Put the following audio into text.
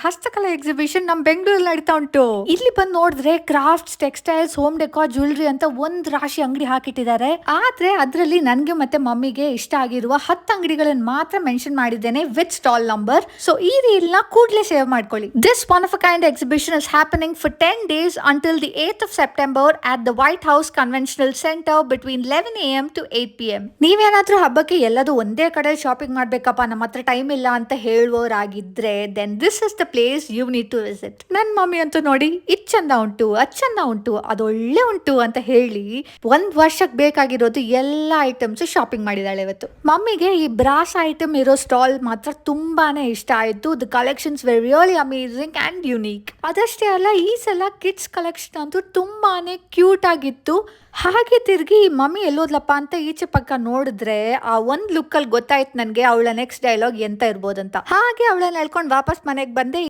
ಹಸ್ತಕಲಾ exhibition ನಮ್ ಬೆಂಗಳೂರಲ್ಲಿ ನಡೀತಾ ಉಂಟು. ಇಲ್ಲಿ ಬಂದು ನೋಡಿದ್ರೆ crafts, textiles, home decor, jewellery ಅಂತ ಒಂದ್ ರಾಶಿ ಅಂಗಡಿ ಹಾಕಿಟ್ಟಿದ್ದಾರೆ. ಆದ್ರೆ ಅದ್ರಲ್ಲಿ ನನ್ಗೆ ಮತ್ತೆ ಮಮ್ಮಿಗೆ ಇಷ್ಟ ಆಗಿರುವ 10 ಅಂಗಡಿಗಳನ್ನು ಮಾತ್ರ ಮೆನ್ಷನ್ ಮಾಡಿದ್ದೇನೆ ವಿತ್ ಸ್ಟಾಲ್ ನಂಬರ್. ಸೊ ಈ ರೀಲ್ ನ ಕೂಡಲೇ ಸೇವ್ ಮಾಡ್ಕೊಳ್ಳಿ. This one of a kind exhibition is happening for 10 days until the 8th of September at the White House Conventional Center between 11 AM to 8 PM. ನೀವೇನಾದ್ರೂ ಹಬ್ಬಕ್ಕೆ ಎಲ್ಲದೂ ಒಂದೇ ಕಡೆ shopping ಮಾಡ್ಬೇಕಪ್ಪ, ನಮ್ಮ ಹತ್ರ ಟೈಮ್ ಇಲ್ಲ ಅಂತ ಹೇಳುವವರಾಗಿದ್ರೆ then this is the place you need to visit. ನನ್ ಮಮ್ಮಿ ಅಂತೂ ನೋಡಿ ಇದ್ ಚಂದ ಉಂಟು, ಅದ್ ಚಂದ ಉಂಟು, ಅದೊಳ್ಳೆ ಉಂಟು ಅಂತ ಹೇಳಿ ಒಂದ್ ವರ್ಷಕ್ಕೆ ಬೇಕಾಗಿರೋದು ಎಲ್ಲಾ ಐಟಮ್ಸ್ ಶಾಪಿಂಗ್ ಮಾಡಿದಾಳೆ ಇವತ್ತು. ಮಮ್ಮಿಗೆ ಈ ಬ್ರಾಸ್ ಐಟಮ್ ಇರೋ ಸ್ಟಾಲ್ ಮಾತ್ರ ತುಂಬಾನೇ ಇಷ್ಟ ಆಯ್ತು. The collections were really amazing and unique. ಅದಷ್ಟೇ ಅಲ್ಲ, ಈ ಸಲ ಕಿಡ್ಸ್ ಕಲೆಕ್ಷನ್ ಅಂತೂ ತುಂಬಾನೇ ಕ್ಯೂಟ್ ಆಗಿತ್ತು. ಹಾಗೆ ತಿರ್ಗಿ ಮಮ್ಮಿ ಎಲ್ಲೋದ್ಲಪ್ಪ ಅಂತ ಈಚೆ ಪಕ್ಕ ನೋಡಿದ್ರೆ ಆ ಒಂದ್ ಲುಕ್ ಅಲ್ಲಿ ಗೊತ್ತಾಯ್ತು ನನ್ಗೆ ಅವಳ ನೆಕ್ಸ್ಟ್ ಡೈಲಾಗ್ ಎಂತ ಇರ್ಬೋದಂತ. ಹಾಗೆ ಅವಳನ್ನ ಹೇಳ್ಕೊಂಡು ವಾಪಸ್ ಮನೆಗೆ ಬಂದೆ.